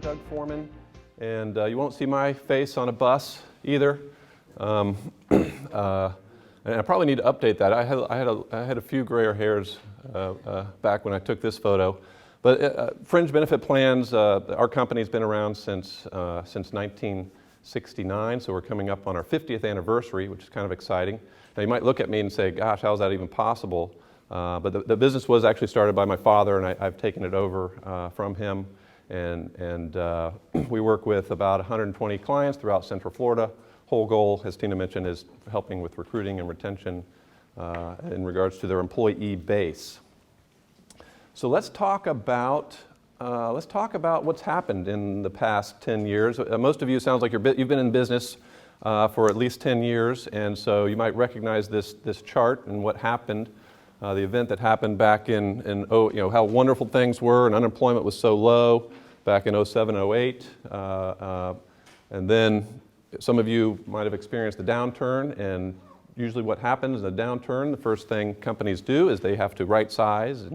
Doug Foreman, and you won't see my face on a bus either. And I probably need to update that. I had a few grayer hairs back when I took this photo. But Fringe benefit plans, our company's been around since 1969, so we're coming up on our 50th anniversary, which is kind of exciting. Now you might look at me and say, gosh, how's that even possible? But the business was actually started by my father, and I've taken it over from him. And we work with about 120 clients throughout Central Florida. Whole goal, as Tina mentioned, is helping with recruiting and retention in regards to their employee base. So let's talk about what's happened in the past 10 years. Most of you, sounds like you've been in business for at least 10 years, and so you might recognize this chart and what happened, the event that happened back in how wonderful things were and unemployment was so low back in 07, 08, and then some of you might have experienced the downturn, and usually what happens in a downturn, the first thing companies do is they have to right size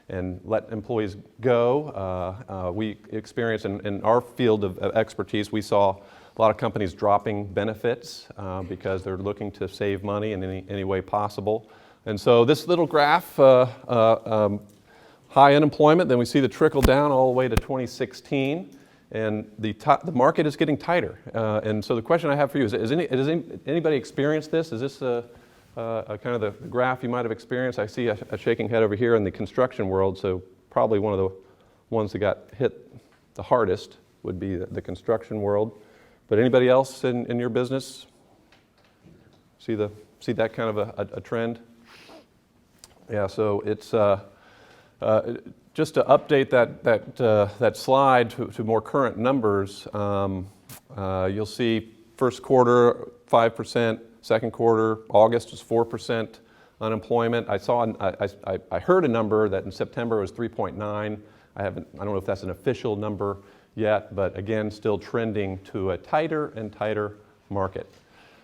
and let employees go. We experience in our field of expertise, we saw a lot of companies dropping benefits because they're looking to save money in any way possible. And so this little graph, high unemployment, then we see the trickle down all the way to 2016. And the market is getting tighter. And so the question I have for you is, has anybody experienced this? Is this kind of the graph you might have experienced? I see a shaking head over here in the construction world, so probably one of the ones that got hit the hardest would be the construction world. But anybody else in your business see that kind of a trend? Yeah, so it's just to update that slide to more current numbers. You'll see first quarter 5%, second quarter August was 4% unemployment. I heard a number that in September was 3.9. I don't know if that's an official number yet, but again, still trending to a tighter and tighter market.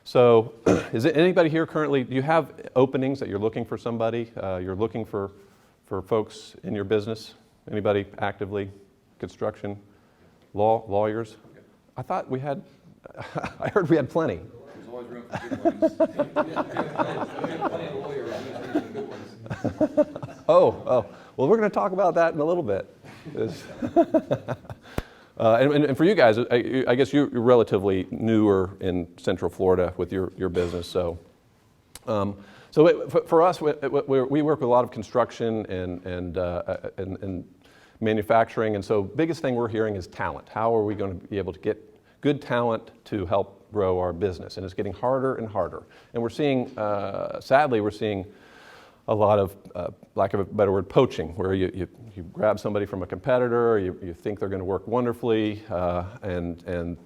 So, is it anybody here currently? Do you have openings that you're looking for somebody? You're looking for folks in your business? Anybody actively? Construction? Lawyers? I thought we had, I heard we had plenty. There's always room for good ones. Plenty of lawyers, good ones. Oh, well, we're going to talk about that in a little bit. And for you guys, I guess you're relatively newer in Central Florida with your business, so. So for us, we work with a lot of construction and manufacturing, and so biggest thing we're hearing is talent. How are we going to be able to get good talent to help grow our business? And it's getting harder and harder. And we're seeing, sadly, a lot of, lack of a better word, poaching, where you grab somebody from a competitor, you think they're going to work wonderfully, and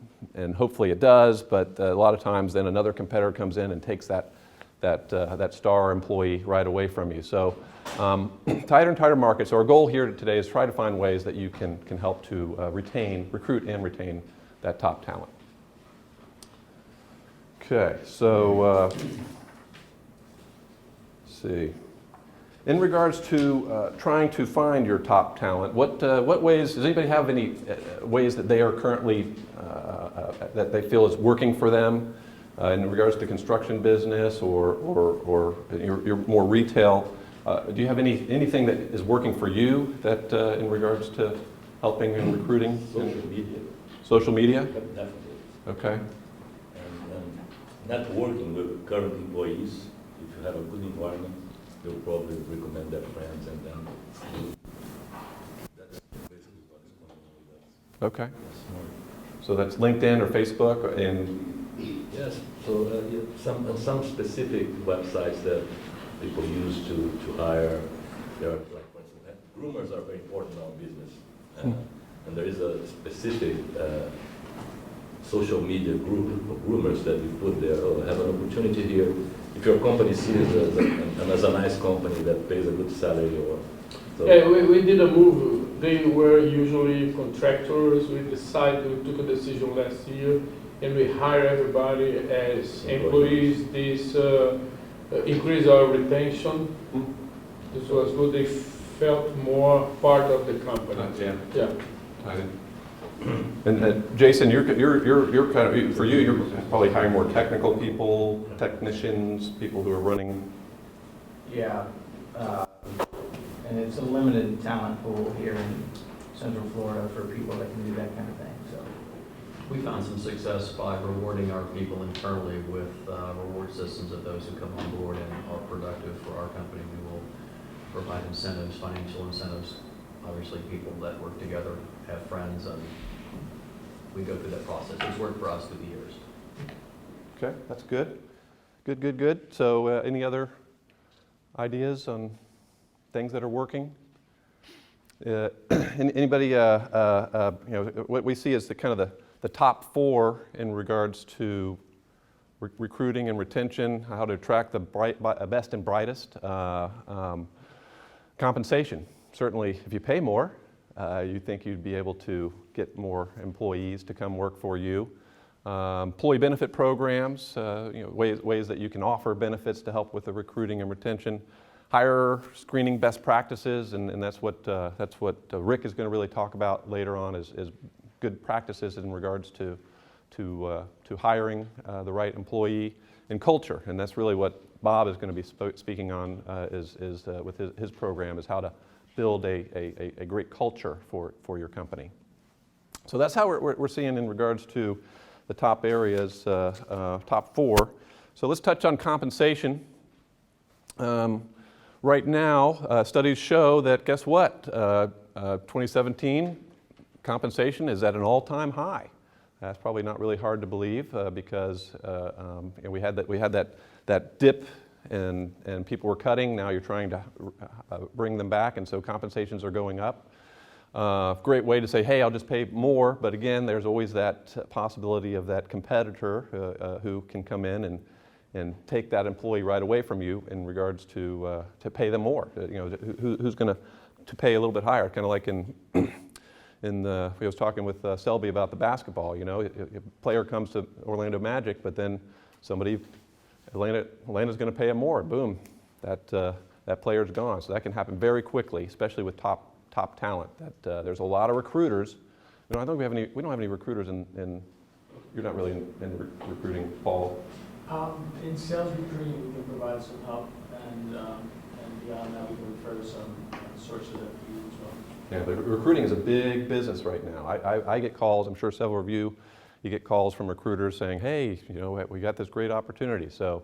hopefully it does, but a lot of times then another competitor comes in and takes that star employee right away from you. So tighter and tighter market. So our goal here today is try to find ways that you can help to recruit and retain that top talent. Okay, so let's see. In regards to trying to find your top talent, what ways, does anybody have any ways that they are currently, that they feel is working for them? In regards to construction business or your more retail, do you have anything that is working for you that in regards to helping in recruiting? Social media. Social media? Definitely. Okay. And networking with current employees. If you have a good environment, they'll probably recommend their friends, and then that's basically what is going on with that. Okay. So that's LinkedIn or Facebook and. Yes, so some specific websites that people use to hire. There are, like, for instance, groomers are very important in our business, and there is a specific social media group of groomers that we put there. Oh, have an opportunity here. If your company sees as a nice company that pays a good salary, or so. Yeah, we did a move. They were usually contractors. We took a decision last year, and we hire everybody as employees. This increased our retention. This was good. They felt more part of the company. Yeah. Yeah. And Jason, you're kind of, for you, you're probably hiring more technical people, technicians, people who are running. Yeah, and it's a limited talent pool here in Central Florida for people that can do that kind of thing, so. We found some success by rewarding our people internally with reward systems of those who come on board and are productive for our company. We will provide incentives, financial incentives. Obviously, people that work together have friends, and we go through that process. It's worked for us through the years. Okay, that's good. Good. So any other ideas on things that are working? Anybody, what we see is the kind of the top 4 in regards to recruiting and retention, how to attract the best and brightest. Compensation. Certainly, if you pay more, you think you'd be able to get more employees to come work for you. Employee benefit programs, ways that you can offer benefits to help with the recruiting and retention. Hire screening best practices, and that's what Rick is going to really talk about later on is good practices in regards to hiring the right employee, and culture. And that's really what Bob is going to be speaking on with his program, is how to build a great culture for your company. So that's how we're seeing in regards to the top areas, top 4. So let's touch on compensation. Right now, studies show that, guess what? 2017 compensation is at an all-time high. That's probably not really hard to believe because we had that dip and people were cutting. Now you're trying to bring them back, and so compensations are going up. Great way to say, hey, I'll just pay more, but again, there's always that possibility of that competitor who can come in and take that employee right away from you in regards to pay them more. Who's going to pay a little bit higher? Kind of like I was talking with Selby about the basketball. A player comes to Orlando Magic, but then Atlanta's going to pay him more. Boom, that player's gone. So that can happen very quickly, especially with top talent. There's a lot of recruiters. I don't think we don't have any recruiters in. You're not really in recruiting, Paul. In sales recruiting, we can provide some help, and beyond that, we can refer to some sources that we use as well. Yeah, but recruiting is a big business right now. I get calls. I'm sure several of you get calls from recruiters saying, "Hey, we got this great opportunity." So,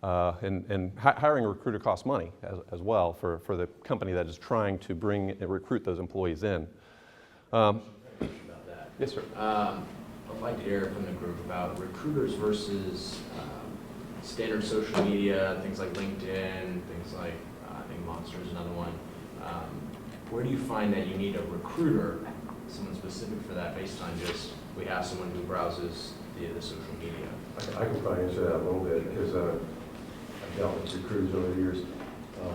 and hiring a recruiter costs money as well for the company that is trying to recruit those employees in. About that. Yes, sir. I'd like to hear from the group about recruiters versus standard social media, things like LinkedIn, things like, I think Monster is another one. Where do you find that you need a recruiter, someone specific for that, based on just, we have someone who browses the social media? I can probably answer that a little bit because I've dealt with recruiters over the years.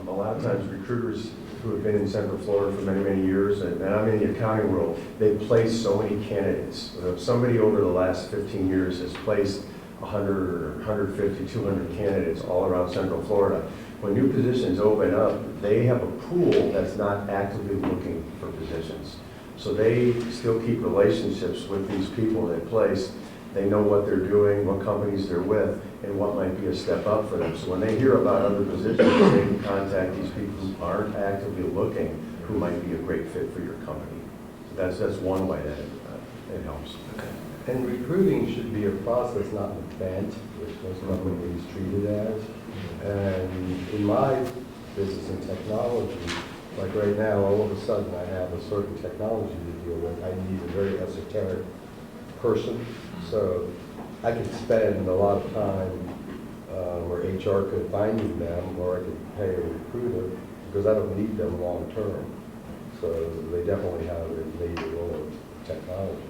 A lot of times recruiters who have been in Central Florida for many, many years, and I'm in the accounting world, they place so many candidates. Somebody over the last 15 years has placed 100 or 150, 200 candidates all around Central Florida. When new positions open up, they have a pool that's not actively looking for positions. So they still keep relationships with these people they place. They know what they're doing, what companies they're with, and what might be a step up for them. So when they hear about other positions, they can contact these people who aren't actively looking, who might be a great fit for your company. So that's one way that it helps. Okay. And recruiting should be a process, not an event, which most companies treat it as. And in my business in technology, like right now, all of a sudden I have a certain technology to deal with. I need a very esoteric person. So I could spend a lot of time where HR could find me them, or I could pay a recruiter, because I don't need them long term. So they definitely have a major role in technology.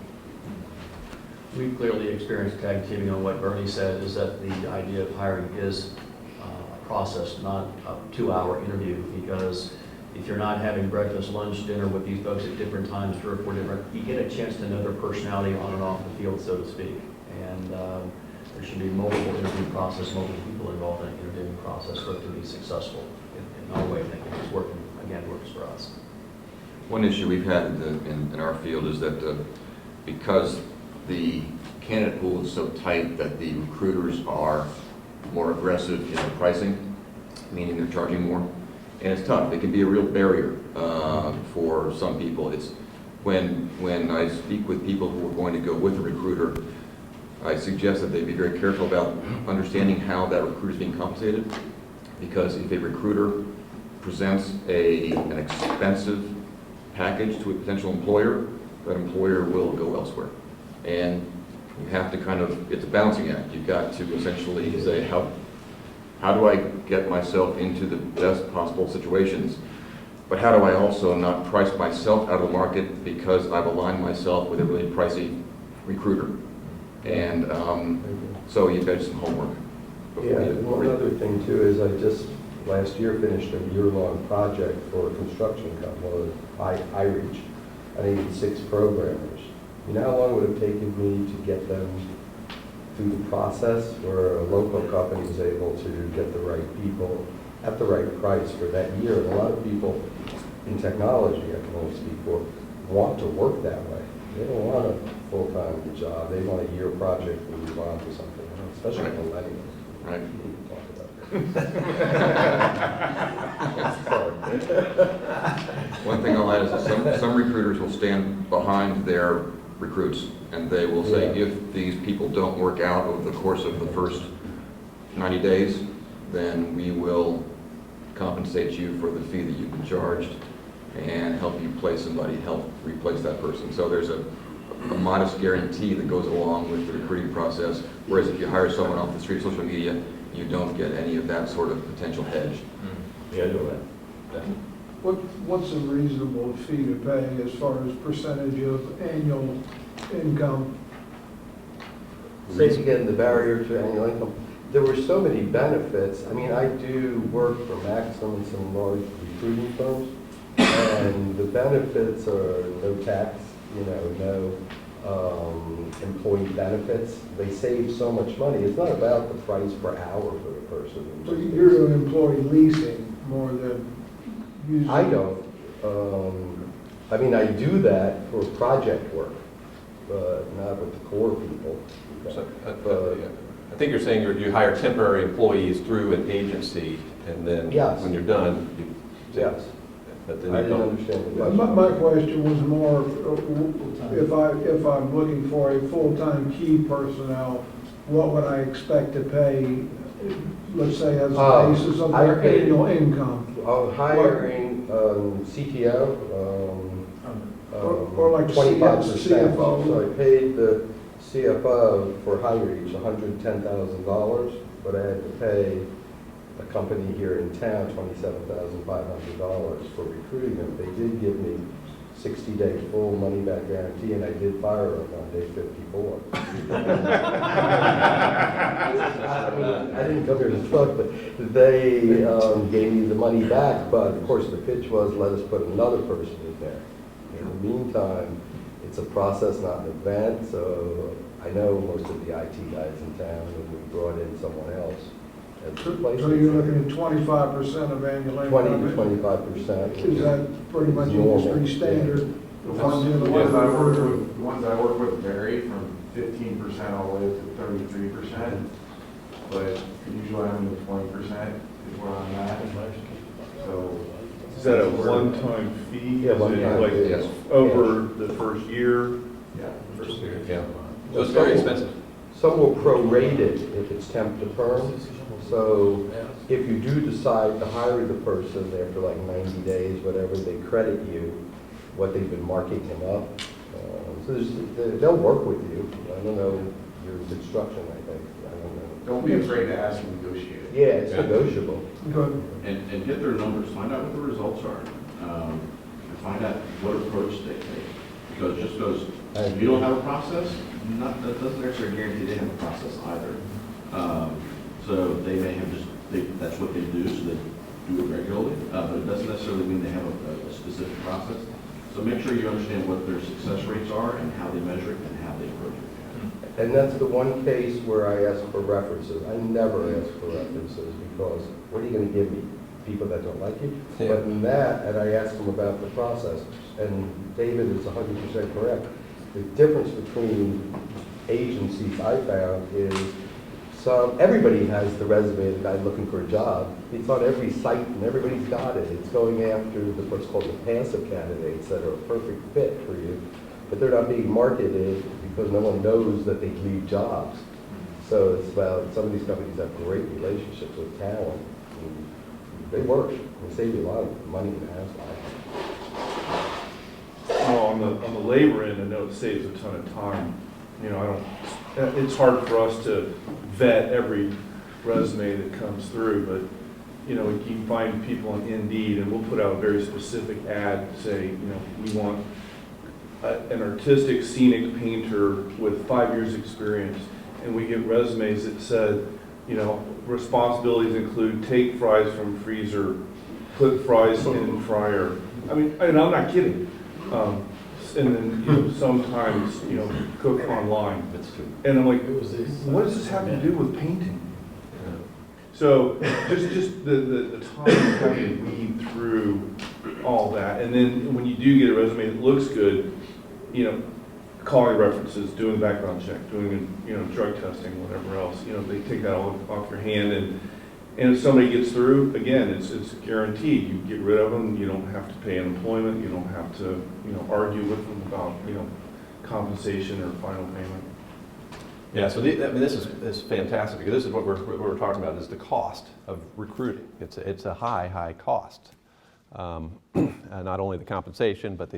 We've clearly experienced tag teaming on what Bernie said, is that the idea of hiring is a process, not a 2-hour interview, because if you're not having breakfast, lunch, dinner with these folks at different times, 3 or 4 different, you get a chance to know their personality on and off the field, so to speak. And there should be multiple interview process, multiple people involved in the interviewing process for it to be successful in our way of thinking. It's works for us. One issue we've had in our field is that because the candidate pool is so tight that the recruiters are more aggressive in their pricing, meaning they're charging more. And it's tough. It can be a real barrier for some people. It's when I speak with people who are going to go with a recruiter, I suggest that they be very careful about understanding how that recruiter is being compensated, because if a recruiter presents an expensive package to a potential employer, that employer will go elsewhere. And you have to it's a balancing act. You've got to essentially say, how do I get myself into the best possible situations? But how do I also not price myself out of the market because I've aligned myself with a really pricey recruiter? And so you've got some homework. Yeah, one other thing too is I just last year finished a year-long project for a construction company, iReach. I needed 6 programmers. You know how long it would have taken me to get them through the process where a local company was able to get the right people at the right price for that year? And a lot of people in technology, I can only speak for, want to work that way. They don't want a full-time job. They want a year project and move on to something else, especially millennials. Right. We need to talk about One thing I'll add is that some recruiters will stand behind their recruits, and they will say, Yeah. if these people don't work out over the course of the first 90 days, then we will compensate you for the fee that you've been charged and help you place somebody, help replace that person. So there's a modest guarantee that goes along with the recruiting process, whereas if you hire someone off the street, social media, you don't get any of that sort of potential hedge. Yeah, I know that. What's a reasonable fee to pay as far as percentage of annual income? Say again, the barrier to annual income. There were so many benefits. I mean, I do work for Maxim and some large recruiting firms, and the benefits are no tax, no employee benefits. They save so much money. It's not about the price per hour for the person. So you're doing employee leasing more than using? I don't. I mean, I do that for project work, but not with the core people. So, I think you're saying you hire temporary employees through an agency, and then Yes. when you're done, Yes. but then I you didn't don't. understand the My question. question was more, if I'm looking for a full-time key personnel, what would I expect to pay, let's say, as a basis of I their paid- annual income? Hiring CTO, Or like 25%. CFO. So I paid the CFO for HireReach $110,000, but I had to pay a company here in town $27,500 for recruiting them. They did give me 60-day full money-back guarantee, and I did fire them on day 54. I didn't come here to talk, but they gave me the money back, but of course the pitch was, let us put another person in there. In the meantime, it's a process, not an event, so I know most of the IT guys in town, and we brought in someone else as So replacement. you're looking at 25% of annual income? 20 to 25%. Is that pretty much Normal, industry standard? yeah. If I'm dealing The with ones I a work recruiter? with, the ones I work with vary from 15% all the way up to 33%, but usually I'm in the 20% is where I'm at. So. Is that a one-time fee? Yeah, Is it one-time like fee. Yes. over the first year? Yeah. First year, yeah. So it's very expensive. Some will prorate it if it's temp to perm. So if you do decide to hire the person after like 90 days, whatever, they credit you what they've been marking him up. So they'll work with you. I don't know your construction, I think. I don't know. Don't be afraid to ask and negotiate. Yeah, it's negotiable. Good. And hit their numbers, find out what the results are, and find out what approach they take. Because just because if you don't have a process, that doesn't necessarily guarantee they have a process either. So they may have that's what they do, so they do it regularly, but it doesn't necessarily mean they have a specific process. So make sure you understand what their success rates are and how they measure it and how they approach it. And that's the one case where I ask for references. I never ask for references because what are you going to give me? People that don't like you? Yeah. But in that, and I ask them about the process, and David is 100% correct. The difference between agencies I found is everybody has the resume of the guy looking for a job. It's on every site and everybody's got it. It's going after what's called the passive candidates that are a perfect fit for you, but they're not being marketed because no one knows that they leave jobs. So it's about, some of these companies have great relationships with talent. And they work. They save you a lot of money and hassle. Well, on the labor end, I know it saves a ton of time. You know, it's hard for us to vet every resume that comes through, but, you know, you can find people on Indeed, and we'll put out a very specific ad, say, you know, we want an artistic scenic painter with 5 years experience, and we get resumes that said, you know, responsibilities include take fries from freezer, put fries in fryer. I mean, and I'm not kidding. And then, you know, sometimes, you know, cook online. And I'm like, what does this have to do with painting? So just the time of having to weed through all that. And then when you do get a resume that looks good, you know, calling references, doing background check, doing, you know, drug testing, whatever else, you know, they take that all off your hand. And if somebody gets through, again, it's guaranteed. You get rid of them, you don't have to pay unemployment, you don't have to, you know, argue with them about, you know, compensation or final payment. Yeah, so this is fantastic, because this is what we're talking about, is the cost of recruiting. It's a high cost. Not only the compensation, but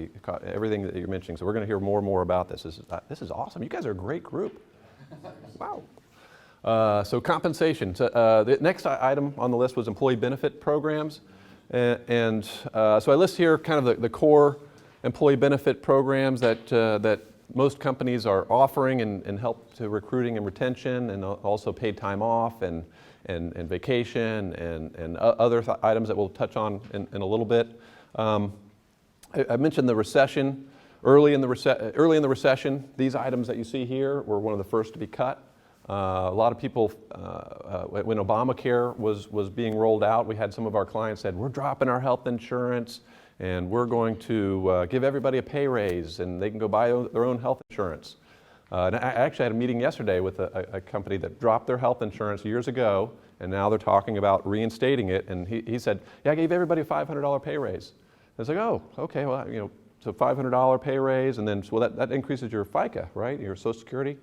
everything that you're mentioning. So we're going to hear more and more about this. This is awesome. You guys are a great group. Wow. So compensation. So, the next item on the list was employee benefit programs. So I list here kind of the core employee benefit programs that most companies are offering and help to recruiting and retention, and also paid time off and vacation and other items that we'll touch on in a little bit. I mentioned the recession. Early in the recession, these items that you see here were one of the first to be cut. A lot of people, when Obamacare was being rolled out, we had some of our clients said, we're dropping our health insurance and we're going to give everybody a pay raise and they can go buy their own health insurance. And I actually had a meeting yesterday with a company that dropped their health insurance years ago, and now they're talking about reinstating it. And he said, yeah, I gave everybody a $500 pay raise. I was like, oh, okay, well, you know, so $500 pay raise, and then, so that increases your FICA, right, your Social Security?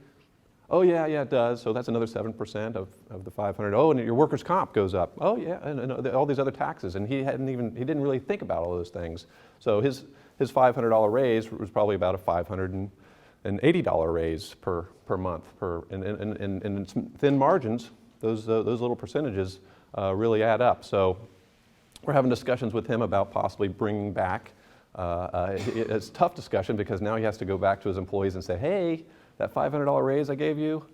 Oh, yeah, it does. So that's another 7% of the 500. Oh, and your workers' comp goes up. Oh, yeah, and all these other taxes. And he didn't really think about all those things. So his $500 raise was probably about a $580 raise per month. And in thin margins, those little percentages really add up. So we're having discussions with him about possibly bringing back. It's a tough discussion because now he has to go back to his employees and say, hey, that $500 raise I gave you,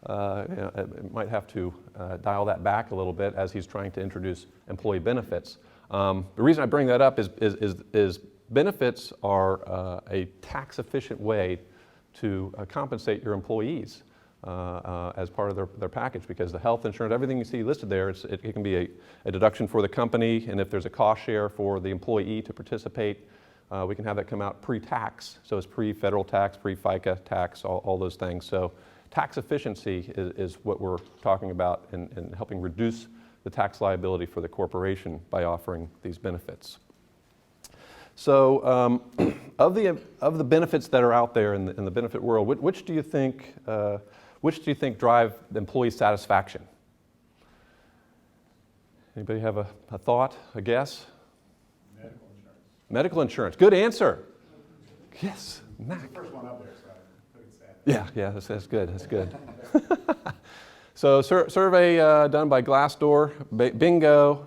it might have to dial that back a little bit as he's trying to introduce employee benefits. The reason I bring that up is benefits are a tax-efficient way to compensate your employees as part of their package, because the health insurance, everything you see listed there, it can be a deduction for the company, and if there's a cost share for the employee to participate, we can have that come out pre-tax. So it's pre-federal tax, pre-FICA tax, all those things. So tax efficiency is what we're talking about in helping reduce the tax liability for the corporation by offering these benefits. So of the benefits that are out there in the benefit world, which do you think drive employee satisfaction? Anybody have a thought, a guess? Medical insurance. Good answer. Yes, Mac. The first one up there, so I think it's that. Yeah, that's good. That's good. So survey done by Glassdoor, bingo.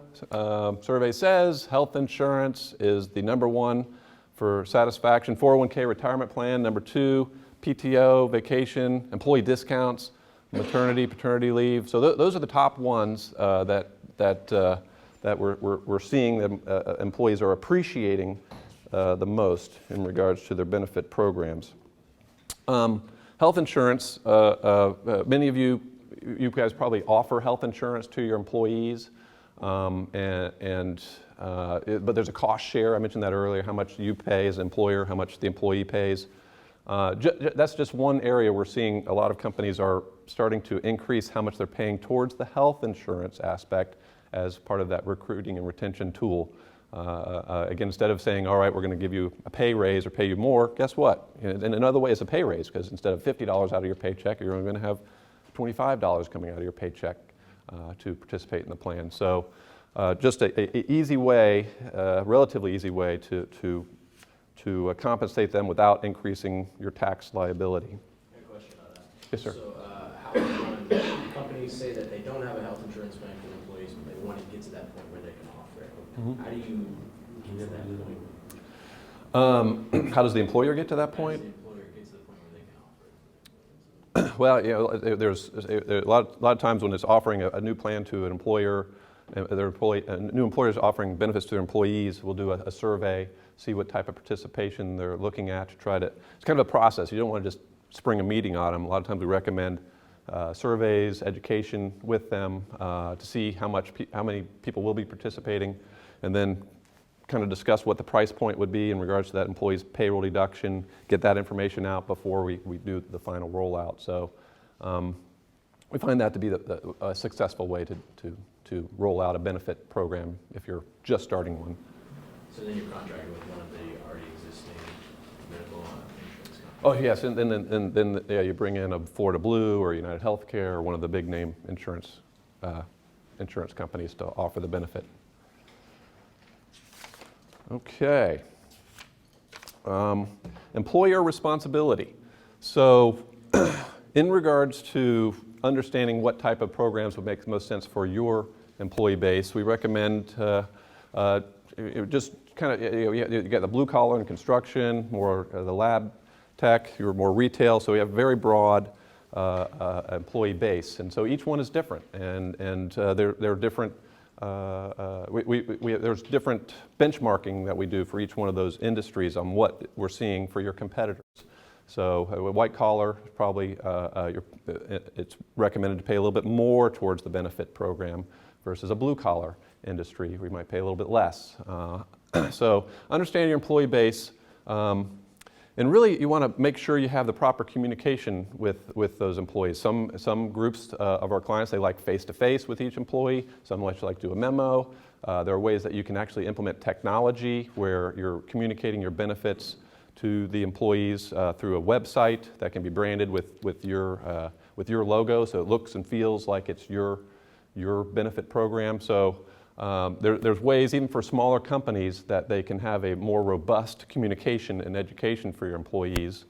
Survey says health insurance is the number one for satisfaction. 401k retirement plan, number two. PTO, vacation, employee discounts, maternity, paternity leave. So those are the top ones that we're seeing that employees are appreciating the most in regards to their benefit programs. Health insurance, many of you guys probably offer health insurance to your employees, but there's a cost share. I mentioned that earlier, how much you pay as an employer, how much the employee pays. That's just one area we're seeing a lot of companies are starting to increase how much they're paying towards the health insurance aspect as part of that recruiting and retention tool. Again, instead of saying, all right, we're going to give you a pay raise or pay you more, guess what? And another way is a pay raise, because instead of $50 out of your paycheck, you're only going to have $25 coming out of your paycheck to participate in the plan. So just a easy way, relatively easy way to compensate them without increasing your tax liability. I have a question on that. Yes, sir. So how when companies say that they don't have a health insurance plan for employees, but they want to get to that point where they can offer it, how do you get to that point? How does the employer get to that point? How does the employer get to the point where they can offer it? Well, you know, there's a lot of times when it's offering a new plan to an employer, new employers offering benefits to their employees, will do a survey, see what type of participation they're looking at to try to, it's kind of a process. You don't want to just spring a meeting on them. A lot of times we recommend surveys, education with them to see how many people will be participating, and then kind of discuss what the price point would be in regards to that employee's payroll deduction, get that information out before we do the final rollout. So we find that to be a successful way to roll out a benefit program if you're just starting one. So then you're contracted with one of the already existing medical insurance companies? Oh yes, and then yeah, you bring in a Florida Blue or United Healthcare or one of the big name insurance companies to offer the benefit. Okay. Employer responsibility. So in regards to understanding what type of programs would make the most sense for your employee base, we recommend just kind of, you get the blue collar and construction, more the lab tech, you're more retail, so we have very broad employee base. And so each one is different, and they're different. There's different benchmarking that we do for each one of those industries on what we're seeing for your competitors. So white collar, probably it's recommended to pay a little bit more towards the benefit program versus a blue collar industry. We might pay a little bit less. So understand your employee base. And really, you want to make sure you have the proper communication with those employees. Some groups of our clients, they like face-to-face with each employee. Some like to do a memo. There are ways that you can actually implement technology where you're communicating your benefits to the employees through a website that can be branded with your logo, so it looks and feels like it's your benefit program. So there's ways, even for smaller companies, that they can have a more robust communication and education for your employees,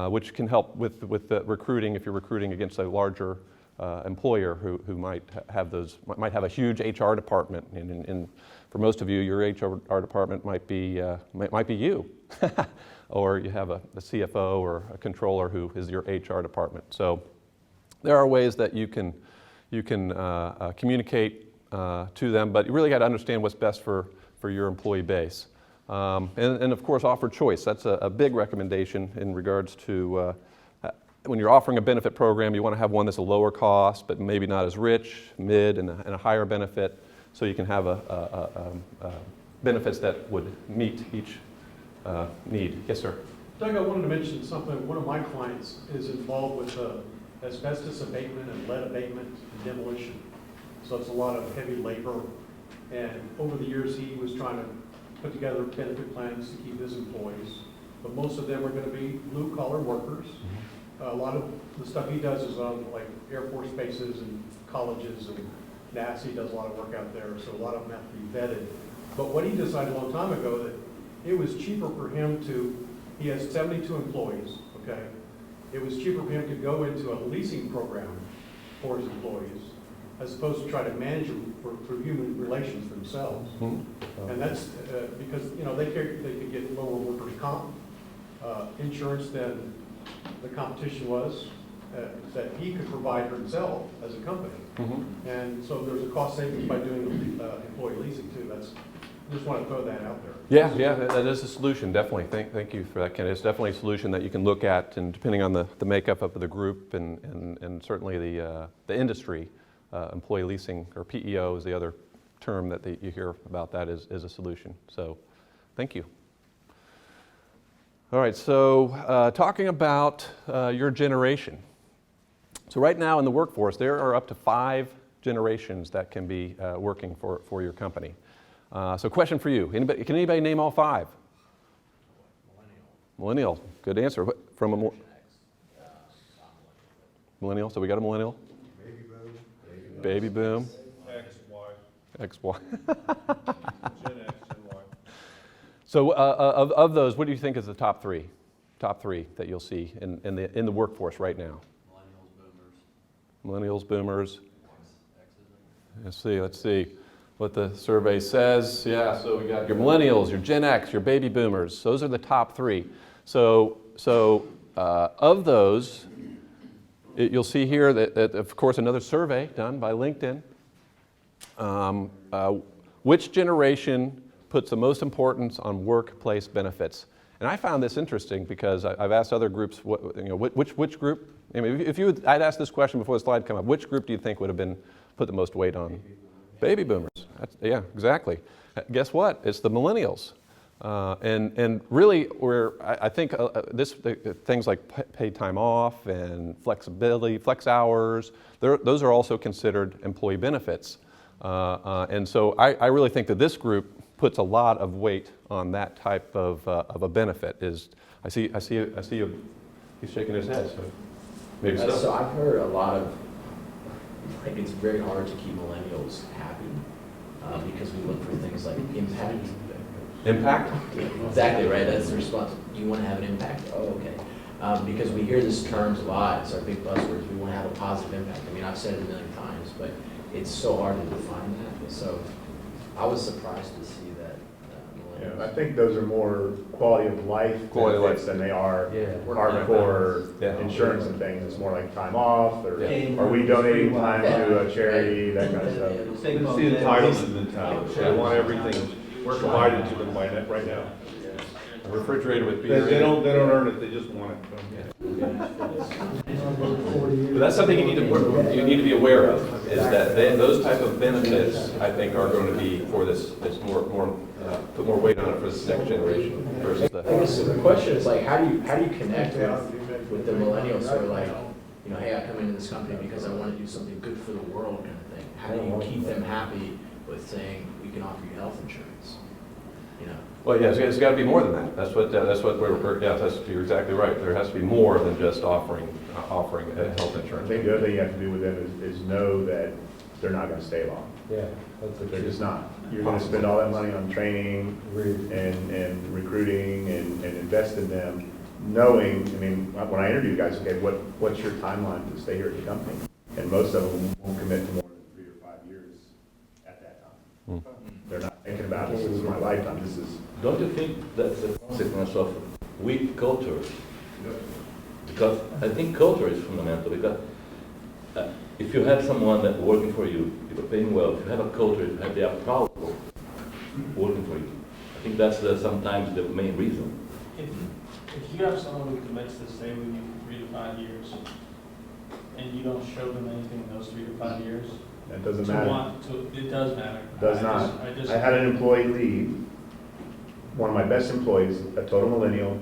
which can help with the recruiting if you're recruiting against a larger employer who might have a huge HR department. And for most of you, your HR department might be you, or you have a CFO or a controller who is your HR department. So there are ways that you can communicate to them, but you really got to understand what's best for your employee base. And of course, offer choice. That's a big recommendation in regards to when you're offering a benefit program, you want to have one that's a lower cost, but maybe not as rich, mid, and a higher benefit, so you can have benefits that would meet each need. Yes, sir? Doug, I wanted to mention something. One of my clients is involved with asbestos abatement and lead abatement and demolition. So it's a lot of heavy labor. And over the years, he was trying to put together benefit plans to keep his employees. But most of them are going to be blue-collar workers. A lot of the stuff he does is on like Air Force bases and colleges, and NASA does a lot of work out there. So a lot of them have to be vetted. But what he decided a long time ago, that it was cheaper for him he has 72 employees, okay? It was cheaper for him to go into a leasing program for his employees, as opposed to try to manage them for human relations themselves. Mm-hmm. And that's because, they could get lower workers' comp insurance than the competition was that he could provide for himself as a company. Mm-hmm. And so there's a cost savings by doing employee leasing too. I just want to throw that out there. Yeah, that is a solution, definitely. Thank you for that, Ken. It's definitely a solution that you can look at, and depending on the makeup of the group and certainly the industry, employee leasing, or PEO is the other term that you hear about that is a solution. So thank you. All right, so talking about your generation. So right now in the workforce, there are up to 5 generations that can be working for your company. So question for you, can anybody name all 5? Millennial, good answer. From a millennial, so we got a millennial? Baby boom. X, Y. Gen X and Y. So of those, what do you think is the top 3? Top 3 that you'll see in the workforce right now? Millennials, boomers. Let's see what the survey says. Yeah, so we got your millennials, your Gen X, your baby boomers. Those are the top 3. So of those, you'll see here that, of course, another survey done by LinkedIn. Which generation puts the most importance on workplace benefits? And I found this interesting because I've asked other groups, which group? I mean, I'd asked this question before the slide came up. Which group do you think would have been put the most weight on? Baby boomers. Yeah, exactly. Guess what? It's the millennials. And really, I think things like paid time off and flexibility, flex hours, those are also considered employee benefits. And so I really think that this group puts a lot of weight on that type of a benefit. I see you, he's shaking his head. So maybe so. So I've heard a lot of, like, it's very hard to keep millennials happy because we look for things like impact. Impact? Yeah, exactly, right? That's the response. You want to have an impact? Oh, okay. Because we hear these terms a lot. It's our big buzzwords. We want to have a positive impact. I mean, I've said it a million times, but it's so hard to define that. So I was surprised to see that. Yeah, I think those are more quality of life benefits than they are hardcore insurance and things. It's more like time off, or are we donating time to a charity, that kind of stuff. It's the entitlement mentality. They want everything provided to them right now. A refrigerator with beer. They don't earn it, they just want it. But that's something you need to be aware of, is that those type of benefits, I think, are going to be for this put more weight on it for this next generation versus the. I guess the question is, like, how do you connect with the millennials who are like, hey, I come into this company because I want to do something good for the world, kind of thing. How do you keep them happy with saying we can offer you health insurance? Well, yeah, it's got to be more than that. That's what you're exactly right. There has to be more than just offering health insurance. I think the other thing you have to do with them is know that they're not going to stay long. Yeah, They're just not. You're going to spend all that money on training and recruiting and invest in them, knowing, I mean, when I interview guys, okay, what's your timeline to stay here at the company? And most of them won't commit to more than 3 or 5 years at that time. They're not thinking about this is my lifetime. This is. Don't you think that's a consequence of weak culture? Because I think culture is fundamental. Because if you have someone that working for you, you're paying well. If you have a culture, if you have they are proud of working for you. I think that's sometimes the main reason. If you have someone who commits to stay with you for 3 to 5 years, and you don't show them anything in those 3 to 5 years, that doesn't matter. It does matter. It does not. I had an employee leave, one of my best employees, a total millennial,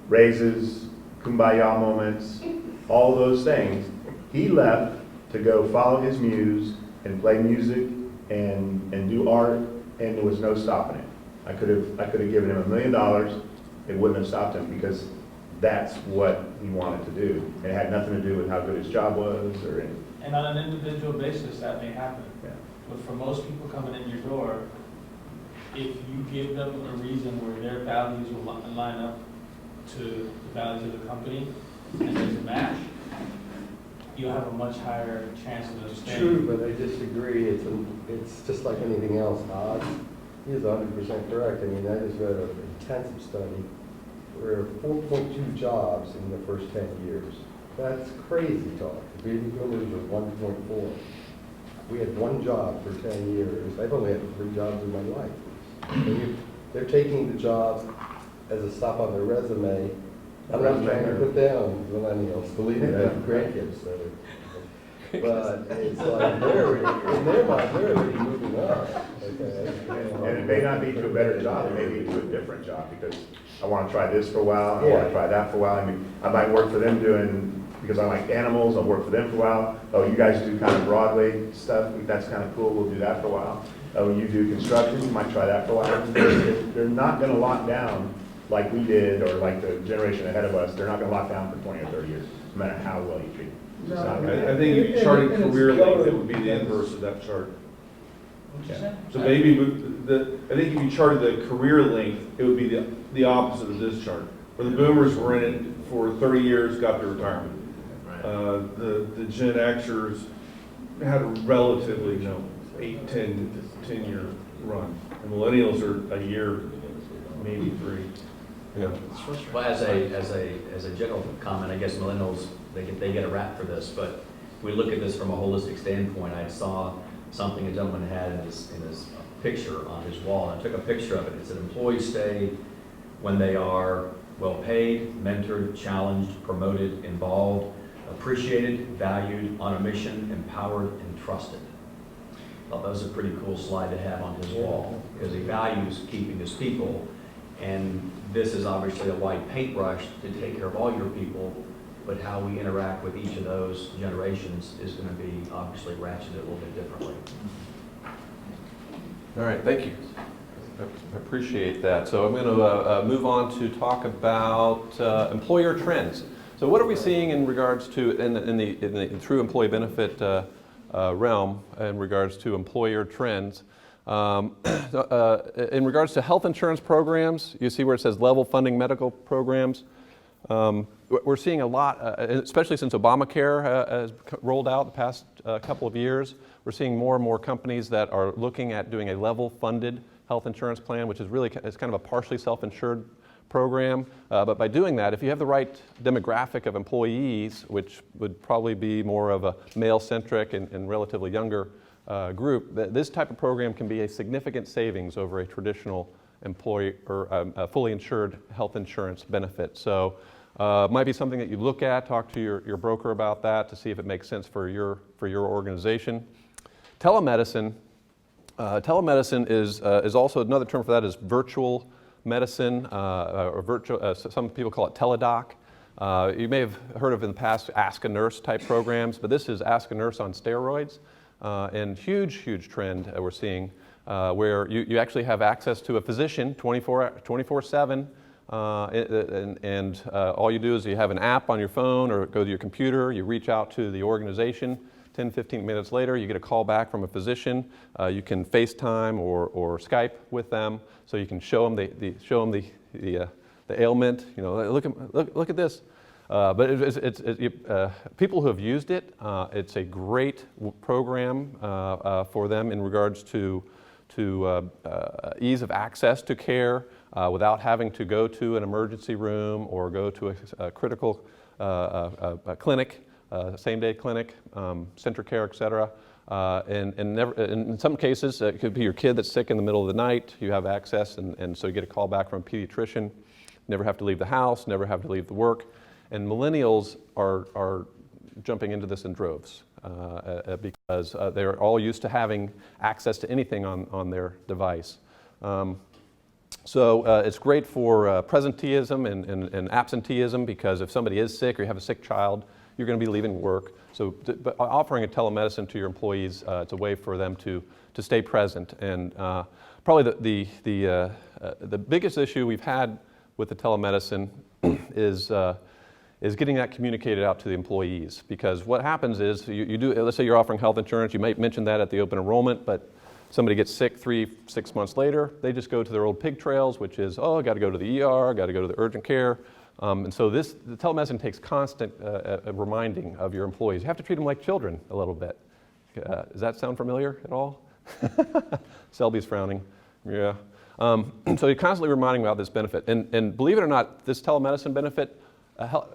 raises, kumbaya moments, all those things. He left to go follow his muse and play music and do art, and there was no stopping it. I could have given him $1 million. It wouldn't have stopped him because that's what he wanted to do. It had nothing to do with how good his job was or anything. And on an individual basis, that may happen. Yeah. But for most people coming in your door, if you give them a reason where their values will line up to the values of the company, and there's a match, you'll have a much higher chance of them staying. True, but I disagree. It's just like anything else. Odds. He is 100% correct. I mean, I just read an intensive study where 4.2 jobs in the first 10 years. That's crazy talk. The baby boomers are 1.4. We had 1 job for 10 years. I've only had 3 jobs in my life. And they're taking the jobs as a stop on their resume. I'm not trying to put down millennials. Believe me, I have grandkids. So But it's like they're, in their mind, they're already moving up, okay? And it may not be to a better job, it may be to a different job, because I want to try this for a while, I want to try that for a while. I mean, I might work for them doing, because I like animals, I'll work for them for a while. Oh, you guys do kind of Broadway stuff, that's kind of cool, we'll do that for a while. Oh, you do construction, you might try that for a while. They're not going to lock down like we did, or like the generation ahead of us. They're not going to lock down for 20 or 30 years, no matter how well you treat them. It's not gonna I think if you charted career length, it would be the inverse of that chart. Yeah. So maybe I think if you charted the career length, it would be the opposite of this chart. Where the boomers were in it for 30 years, got their retirement. The Gen Xers had a relatively, 8, 10 year run. And millennials are a year, maybe 3. Yeah. Well, as a general comment, I guess millennials, they get a rap for this, but if we look at this from a holistic standpoint, I saw something a gentleman had in his picture on his wall. I took a picture of it. It said, employees stay when they are well paid, mentored, challenged, promoted, involved, appreciated, valued, on a mission, empowered, and trusted. I thought that was a pretty cool slide to have on his wall, because he values keeping his people. And this is obviously a white paintbrush to take care of all your people, but how we interact with each of those generations is going to be obviously ratcheted a little bit differently. All right, thank you. I appreciate that. So I'm going to move on to talk about employer trends. So what are we seeing in regards to, in the true employee benefit realm, in regards to employer trends? In regards to health insurance programs, you see where it says level funding medical programs. We're seeing a lot, especially since Obamacare has rolled out the past couple of years. We're seeing more and more companies that are looking at doing a level funded health insurance plan, which is really it's kind of a partially self-insured program. But by doing that, if you have the right demographic of employees, which would probably be more of a male-centric and relatively younger group, this type of program can be a significant savings over a traditional employee or a fully insured health insurance benefit. So it might be something that you look at, talk to your broker about that to see if it makes sense for your organization. Telemedicine. Telemedicine is also another term for that is virtual medicine, or virtual. Some people call it teledoc. You may have heard of in the past Ask a Nurse type programs, but this is Ask a Nurse on steroids, and huge trend we're seeing where you actually have access to a physician 24/7, and all you do is you have an app on your phone or go to your computer, you reach out to the organization. 10, 15 minutes later, you get a call back from a physician. You can FaceTime or Skype with them, so you can show them the ailment. Look at this. But people who have used it, it's a great program for them in regards to ease of access to care without having to go to an emergency room or go to a critical clinic. Same-day clinic, center care, et cetera. And in some cases, it could be your kid that's sick in the middle of the night. You have access, and so you get a call back from a pediatrician. Never have to leave the house, never have to leave the work. And millennials are jumping into this in droves because they're all used to having access to anything on their device. So it's great for presenteeism and absenteeism, because if somebody is sick or you have a sick child, you're going to be leaving work. So but offering a telemedicine to your employees, it's a way for them to stay present. And probably the biggest issue we've had with the telemedicine is getting that communicated out to the employees. Because what happens is you do, let's say you're offering health insurance, you might mention that at the open enrollment, but somebody gets sick 3-6 months later, they just go to their old pig trails, which is, I got to go to the ER, got to go to the urgent care. And so the telemedicine takes constant reminding of your employees. You have to treat them like children a little bit. Does that sound familiar at all? Selby's frowning. Yeah. So you're constantly reminding about this benefit. And believe it or not, this telemedicine benefit,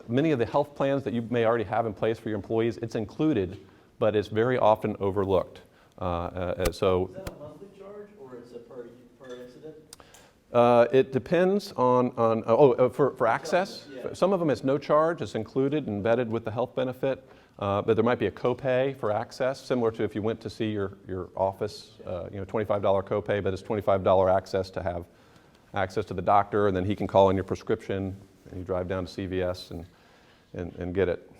many of the health plans that you may already have in place for your employees, it's included, but it's very often overlooked. So is that a monthly charge, or is it per incident? It depends on for access. Yeah. Some of them it's no charge. It's included, embedded with the health benefit. but there might be a copay for access, similar to if you went to see your office, $25 copay, but it's $25 access to have access to the doctor, and then he can call in your prescription, and you drive down to CVS and get it.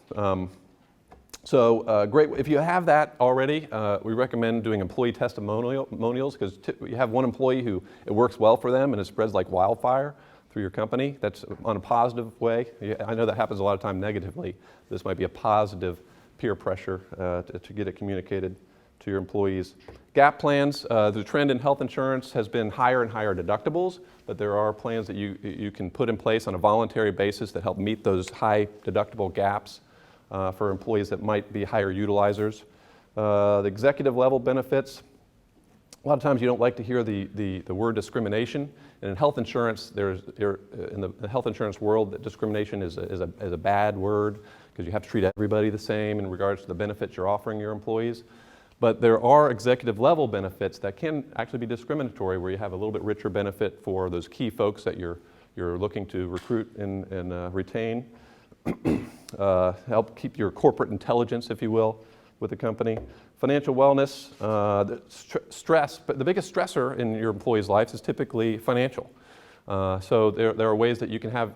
Great. If you have that already, we recommend doing employee testimonials, because you have one employee who it works well for them and it spreads like wildfire through your company. That's on a positive way. I know that happens a lot of time negatively. This might be a positive peer pressure to get it communicated to your employees. Gap plans, the trend in health insurance has been higher and higher deductibles, but there are plans that you can put in place on a voluntary basis that help meet those high deductible gaps for employees that might be higher utilizers. The executive level benefits, a lot of times you don't like to hear the word discrimination. And in health insurance, in the health insurance world, that discrimination is a bad word because you have to treat everybody the same in regards to the benefits you're offering your employees. But there are executive level benefits that can actually be discriminatory, where you have a little bit richer benefit for those key folks that you're looking to recruit and retain. Help keep your corporate intelligence, if you will, with the company. Financial wellness, stress, but the biggest stressor in your employees' lives is typically financial. So there are ways that you can have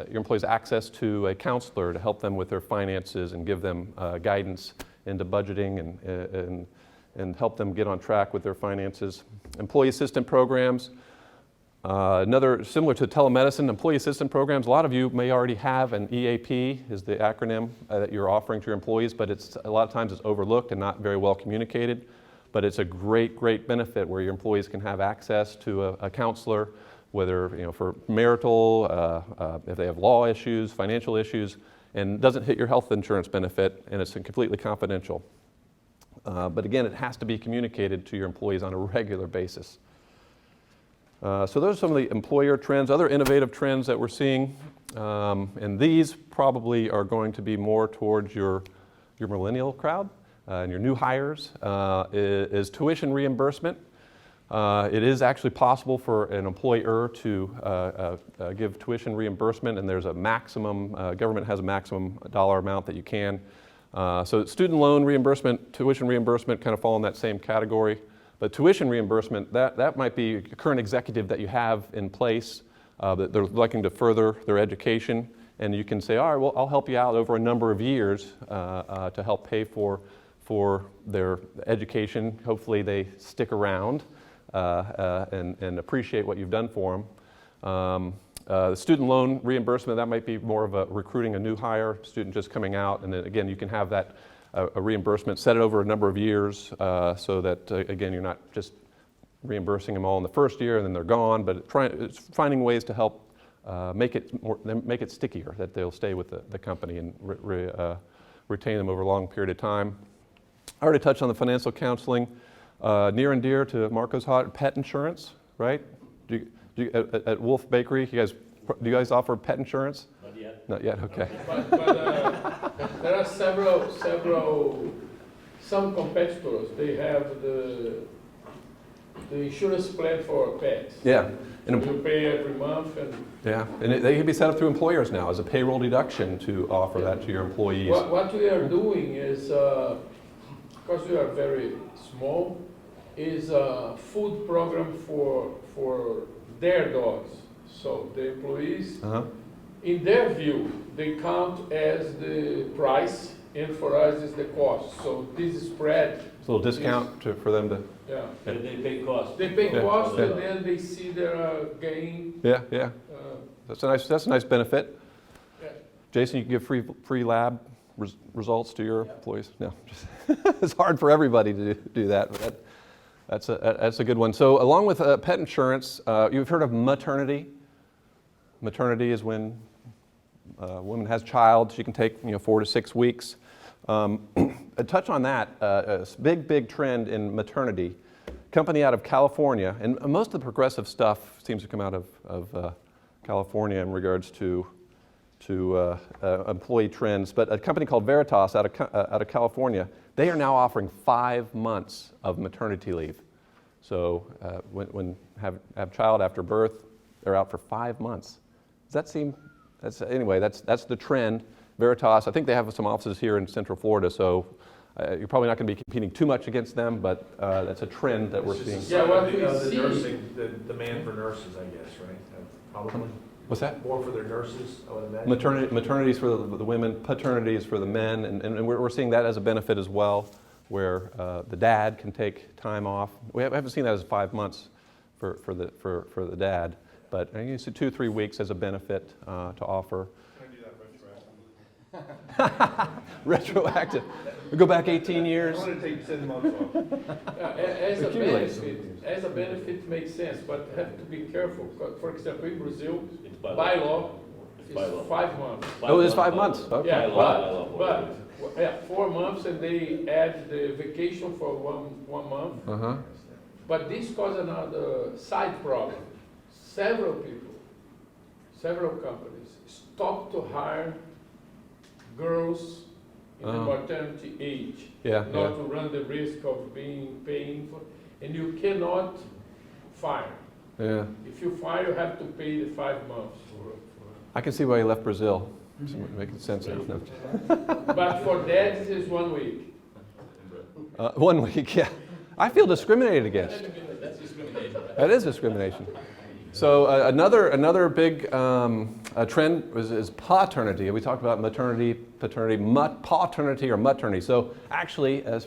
your employees access to a counselor to help them with their finances and give them guidance into budgeting and help them get on track with their finances. Employee assistant programs. Another, similar to telemedicine, employee assistant programs, a lot of you may already have an EAP, is the acronym that you're offering to your employees, but a lot of times it's overlooked and not very well communicated. But it's a great benefit where your employees can have access to a counselor, whether for marital, if they have law issues, financial issues, and doesn't hit your health insurance benefit, and it's completely confidential. But again, it has to be communicated to your employees on a regular basis. So those are some of the employer trends, other innovative trends that we're seeing, and these probably are going to be more towards your millennial crowd and your new hires, is tuition reimbursement. It is actually possible for an employer to give tuition reimbursement, and there's a maximum, government has a maximum dollar amount that you can. So student loan reimbursement, tuition reimbursement kind of fall in that same category. But tuition reimbursement, that might be a current executive that you have in place that they're looking to further their education, and you can say, all right, well, I'll help you out over a number of years to help pay for their education. Hopefully they stick around and appreciate what you've done for them. The student loan reimbursement, that might be more of a recruiting a new hire, student just coming out, and then again, you can have that a reimbursement, set it over a number of years so that, again, you're not just reimbursing them all in the first year and then they're gone, but it's finding ways to help make it stickier, that they'll stay with the company and retain them over a long period of time. I already touched on the financial counseling. Near and dear to Marco's heart, pet insurance, right? At Wolf Bakery, do you guys offer pet insurance? Not yet. Not yet, okay. But there are some competitors, they have the insurance plan for pets. Yeah. And you pay every month and... Yeah, and they can be set up through employers now as a payroll deduction to offer that to your employees. What we are doing is, because we are very small, is a food program for their dogs. So the employees, in their view, they count as the price, and for us is the cost. So this spread. It's a little discount for them to. Yeah. And they pay costs. They pay costs, and then they see their gain. Yeah. That's a nice benefit. Yeah. Jason, you can give free lab results to your employees. No, it's hard for everybody to do that, but that's a good one. So along with pet insurance, you've heard of maternity. Maternity is when a woman has a child. She can take 4 to 6 weeks. A touch on that, a big trend in maternity. Company out of California, and most of the progressive stuff seems to come out of California in regards to employee trends. But a company called Veritas out of California, they are now offering 5 months of maternity leave. So when have a child after birth, they're out for 5 months. Does that seem? Anyway, that's the trend Veritas, I think they have some offices here in Central Florida, so you're probably not going to be competing too much against them, but that's a trend that we're seeing. Yeah, what we The see- nursing, the demand for nurses, I guess, right? Probably. What's that? More for their nurses, I would imagine. Maternities for the women, paternities for the men, and we're seeing that as a benefit as well, where the dad can take time off. We haven't seen that as 5 months for the dad, but you see 2-3 weeks as a benefit to offer. Can I do that retroactively? Retroactive. We go back 18 years. I want to take 10 months off. As a benefit makes sense, but have to be careful. For example, in Brazil, It's by law, It's by law. it's 5 months. Oh, it is 5 months. Okay. Yeah, Wow. but 4 months, and they add the vacation for one month. Uh-huh. But this caused another side problem. Several people, several companies stopped to hire girls in the maternity age. Yeah, Not yeah. to run the risk of paying for, and you cannot fire. Yeah. If you fire, you have to pay the 5 months. I can see why you left Brazil. It's making sense now. But for dads, it's 1 week. 1 week, yeah. I feel discriminated against. That's discrimination, right? That is discrimination. So another big trend is paternity. We talked about maternity, paternity, paternity or maternity. So actually, as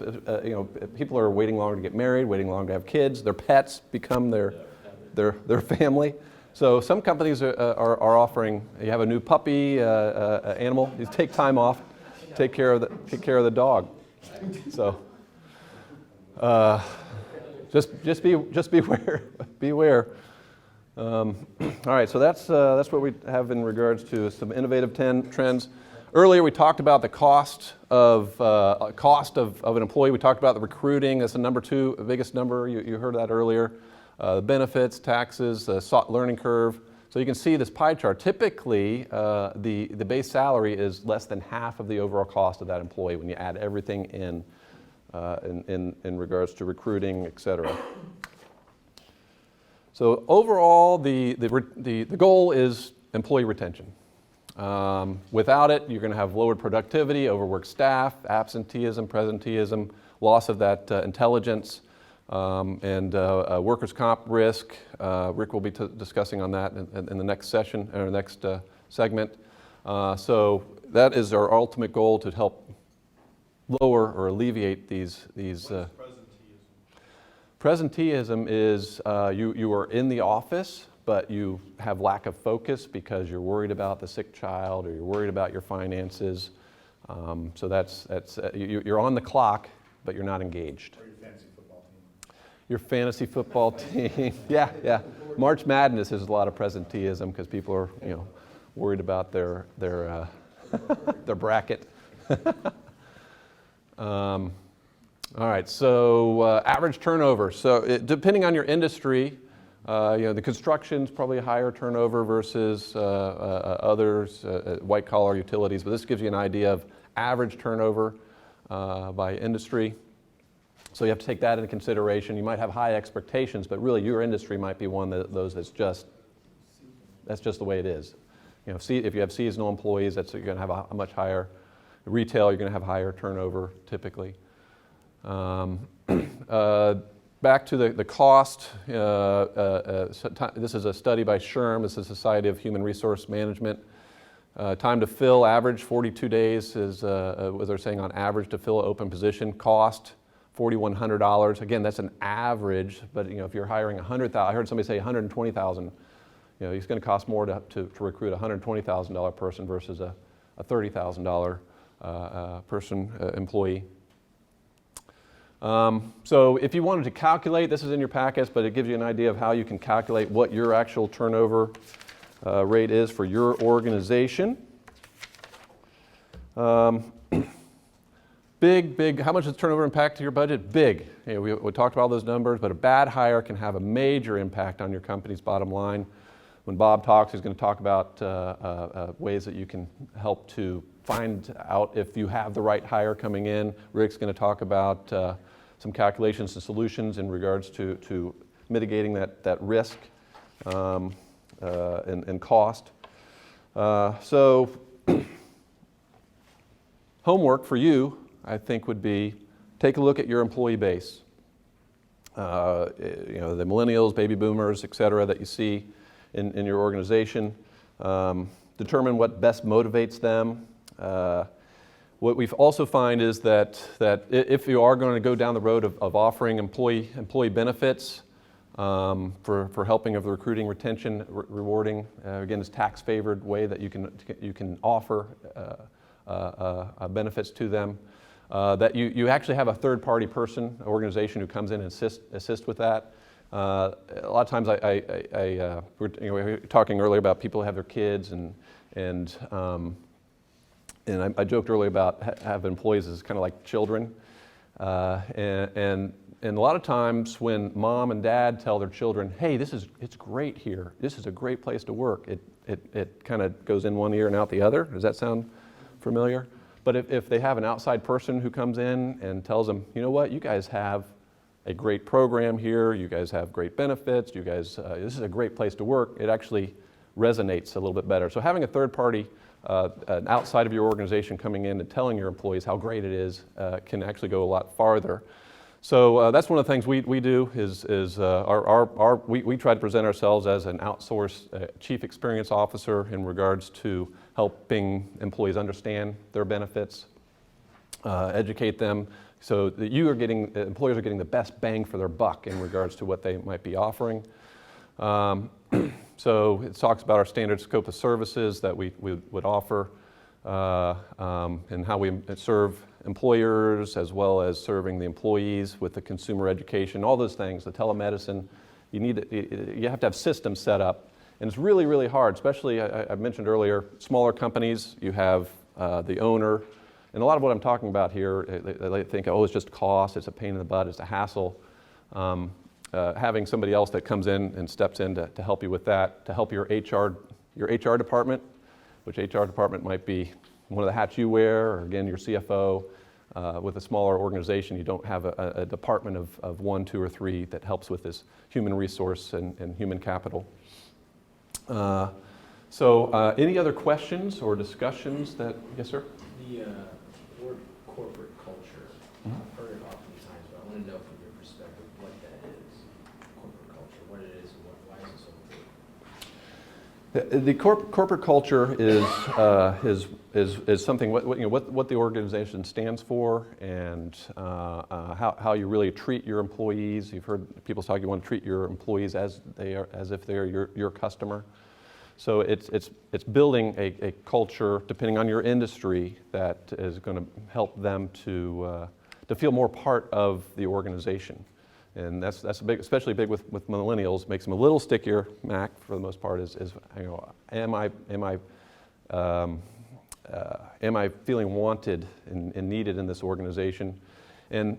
people are waiting longer to get married, waiting longer to have kids. Their pets become their family. So some companies are offering. You have a new puppy animal. You take time off, take care of the dog. So just beware. All right, so that's what we have in regards to some innovative trends. Earlier, we talked about the cost of an employee. We talked about the recruiting. That's the number 2 biggest number. You heard that earlier. The benefits, taxes, learning curve. So you can see this pie chart. Typically, the base salary is less than half of the overall cost of that employee when you add everything in regards to recruiting, et cetera. So overall, the goal is employee retention. Without it, you're going to have lowered productivity, overworked staff, absenteeism, presenteeism, loss of that intelligence, and workers' comp risk. Rick will be discussing on that in the next session, or next segment. So that is our ultimate goal, to help lower or alleviate these. Presenteeism is you are in the office, but you have lack of focus because you're worried about the sick child or you're worried about your finances. So that's you're on the clock, but you're not engaged. Or your fantasy football team. Your fantasy football team, yeah. March Madness is a lot of presenteeism because people are worried about their their bracket. All right, so average turnover. So depending on your industry, the construction's probably a higher turnover versus others, white collar utilities, but this gives you an idea of average turnover by industry. So you have to take that into consideration. You might have high expectations, but really your industry might be one of those that's just the way it is. If you have seasonal employees, you're going to have a much higher. Retail, you're going to have higher turnover typically. Back to the cost. This is a study by SHRM. This is Society of Human Resource Management. Time to fill, average 42 days is what they're saying on average to fill an open position. Cost $4,100. Again, that's an average, but if you're hiring 100,000, I heard somebody say 120,000. It's going to cost more to recruit a $120,000 person versus a $30,000 employee. So if you wanted to calculate, this is in your packets, but it gives you an idea of how you can calculate what your actual turnover rate is for your organization. Big, how much does turnover impact to your budget? Big. We talked about all those numbers, but a bad hire can have a major impact on your company's bottom line. When Bob talks, he's going to talk about ways that you can help to find out if you have the right hire coming in. Rick's going to talk about some calculations and solutions in regards to mitigating that risk and cost. So homework for you, I think, would be take a look at your employee base. The millennials, baby boomers, et cetera, that you see in your organization. Determine what best motivates them. What we also find is that if you are going to go down the road of offering employee benefits for helping of the recruiting, retention, rewarding, again, it's tax-favored way that you can offer benefits to them. That you actually have a third-party person, organization who comes in and assist with that. A lot of times, we were talking earlier about people who have their kids, and I joked earlier about have employees as kind of like children, and a lot of times when mom and dad tell their children, "Hey, it's great here. This is a great place to work," it kind of goes in one ear and out the other. Does that sound familiar? But if they have an outside person who comes in and tells them, "You know what? You guys have a great program here. You guys have great benefits. You guys, this is a great place to work," it actually resonates a little bit better. So having a third party outside of your organization coming in and telling your employees how great it is can actually go a lot farther. So that's one of the things we do is we try to present ourselves as an outsourced chief experience officer in regards to helping employees understand their benefits, educate them, so that employers are getting the best bang for their buck in regards to what they might be offering. So it talks about our standard scope of services that we would offer and how we serve employers as well as serving the employees with the consumer education, all those things, the telemedicine. You have to have systems set up. And it's really, really hard, especially, I mentioned earlier, smaller companies, you have the owner. And a lot of what I'm talking about here, they think, oh, it's just cost, it's a pain in the butt, it's a hassle. Having somebody else that comes in and steps in to help you with that, to help your HR department, which HR department might be one of the hats you wear, or again, your CFO. With a smaller organization, you don't have a department of 1, 2, or 3 that helps with this human resource and human capital. So any other questions or discussions that, yes, sir? The word corporate culture, I've heard it oftentimes, but I want to know from your perspective what that is, corporate culture, what it is, and why is it so important? The corporate culture is something what the organization stands for, and how you really treat your employees. You've heard people talk. You want to treat your employees as if they are your customer. So it's building a culture, depending on your industry, that is going to help them to feel more part of the organization. And that's big, especially big with millennials. Makes them a little stickier. Mac, for the most part, is am I feeling wanted and needed in this organization? And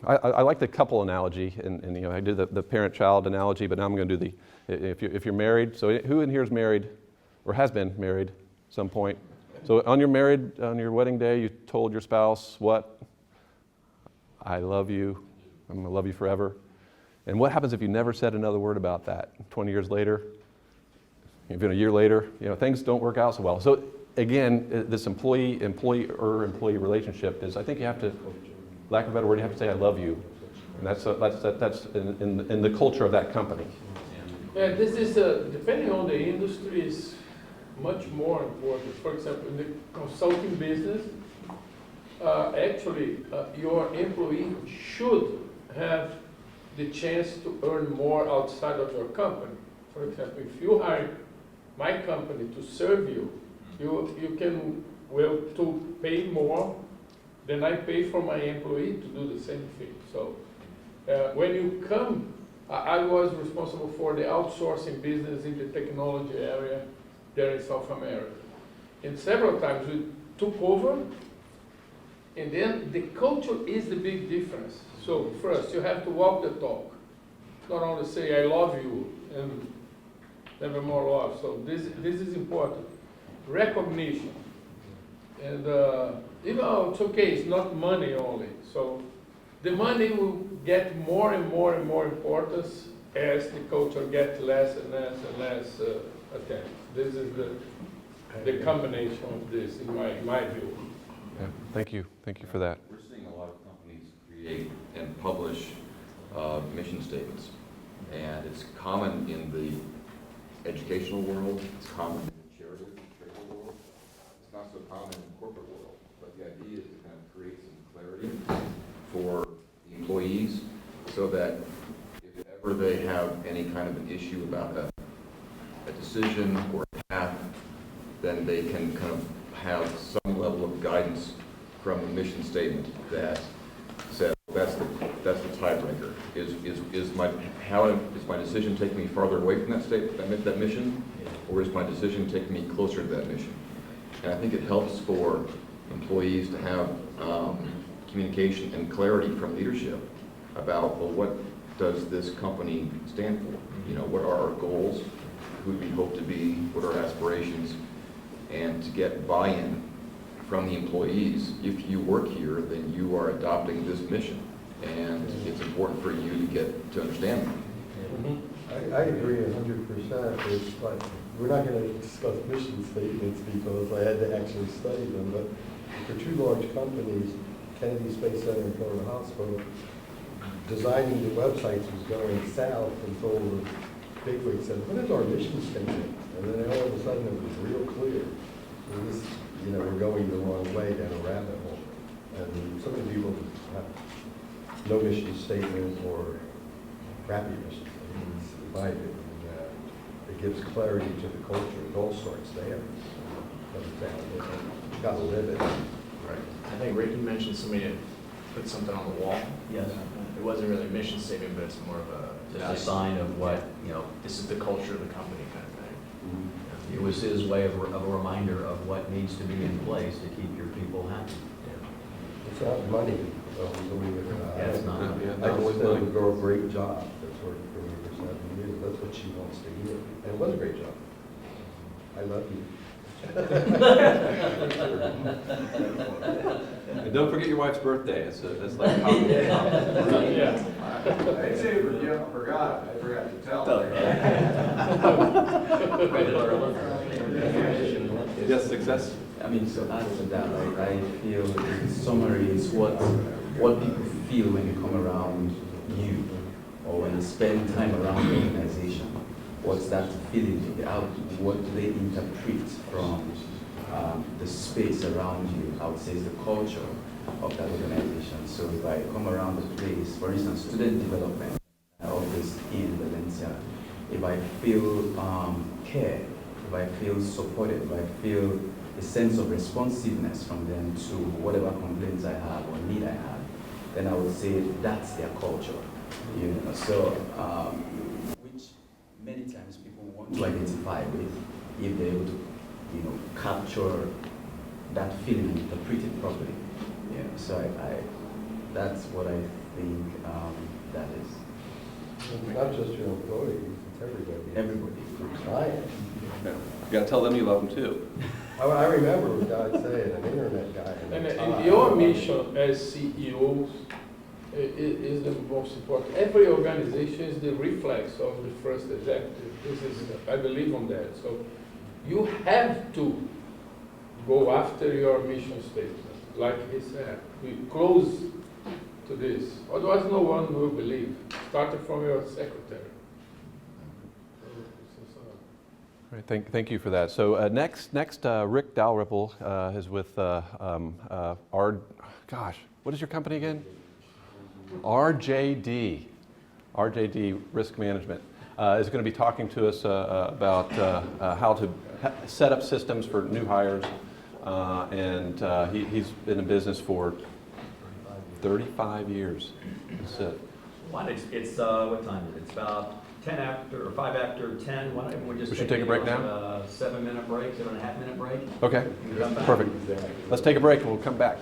I like the couple analogy, and I did the parent-child analogy, but now I'm going to do if you're married. So who in here is married, or has been married at some point? So on your wedding day, you told your spouse what? I love you. I'm going to love you forever. And what happens if you never said another word about that? 20 years later, even a year later, things don't work out so well. So again, this employer-employee relationship is, I think you have to, lack of a better word, you have to say, I love you. And that's in the culture of that company. Yeah, this is, depending on the industry, is much more important. For example, in the consulting business, your employee should have the chance to earn more outside of your company. For example, if you hire my company to serve you, you can to pay more than I pay for my employee to do the same thing. So when you come, I was responsible for the outsourcing business in the technology area there in South America. And several times we took over, and then the culture is the big difference. So first, you have to walk the talk. Not only say, I love you, and never more love. So this is important. Recognition. And, it's okay, it's not money only. So the money will get more and more and more importance as the culture gets less and less and less attention. This is the combination of this, in my view. Yeah, thank you for that. We're seeing a lot of companies create and publish mission statements. And it's common in the educational world, it's common in the charitable world, it's not so common in the corporate world. But the idea is to kind of create some clarity for the employees so that if ever they have any kind of an issue about a decision or a path, then they can kind of have some level of guidance from the mission statement that says that's the tiebreaker. Is my decision taking me farther away from that mission, or is my decision taking me closer to that mission? And I think it helps for employees to have communication and clarity from leadership about, well, what does this company stand for? You know, what are our goals? Who do we hope to be? What are our aspirations? And to get buy-in from the employees. If you work here, then you are adopting this mission, and it's important for you to understand them. I agree 100%. It's like, we're not going to discuss mission statements because I had to actually study them, but for two large companies, Kennedy Space Center and Florida Hospital, designing the websites was going south until the bigwig said, what is our mission statement? And then all of a sudden it was real clear. So this, you know, we're going the wrong way down a rabbit hole. And so many people have no mission statement or crappy mission statements, in my opinion. It gives clarity to the culture. It all starts there. You've got to live it. Right. I think Ricky mentioned somebody put something on the wall. Yes. It wasn't really a mission statement, but it's more of a Just a sign of what, you know, this is the culture of the company kind of thing. it was his way of a reminder of what needs to be in place to keep your people happy. It's not money, believe it or not. Yeah, it's not. I always thought it would go a great job. That's worked for me for 7 years. That's what she wants to hear. And it was a great job. I love you. And don't forget your wife's birthday. That's like how Yeah. I didn't say it, yeah, I forgot to tell her. Yes, success. I mean, so add to that, right, I feel in summary is what people feel when you come around you or when you spend time around the organization. What's that feeling? What do they interpret from the space around you? I would say is the culture of that organization. So if I come around the place, for instance, student development, office in Valencia, if I feel care, if I feel supported, if I feel a sense of responsiveness from them to whatever complaints I have or need I have, then I would say that's their culture. You know, so which many times people want to identify with if they're able to, you know, capture that feeling and interpret it properly. Yeah, so I that's what I think that is. It's not just your employees, it's everybody. Everybody. Your clients. You gotta tell them you love them too. I remember a guy saying, an internet guy. And your mission as CEOs is the most important. Every organization is the reflex of the first executive. This is, I believe on that. So you have to go after your mission statement, like he said. We close to this. Otherwise, no one will believe. Starting from your secretary. Right, thank you for that. So next, Rick Dalrymple is with what is your company again? RJD Risk Management. Is going to be talking to us about how to set up systems for new hires, and he's been in business for 35 years. That's it. It's what time is it? It's about 10 after, or 5 after 10. Why don't we should take a break now? 7-minute break, 7.5-minute break. Okay, perfect. Let's take a break and we'll come back.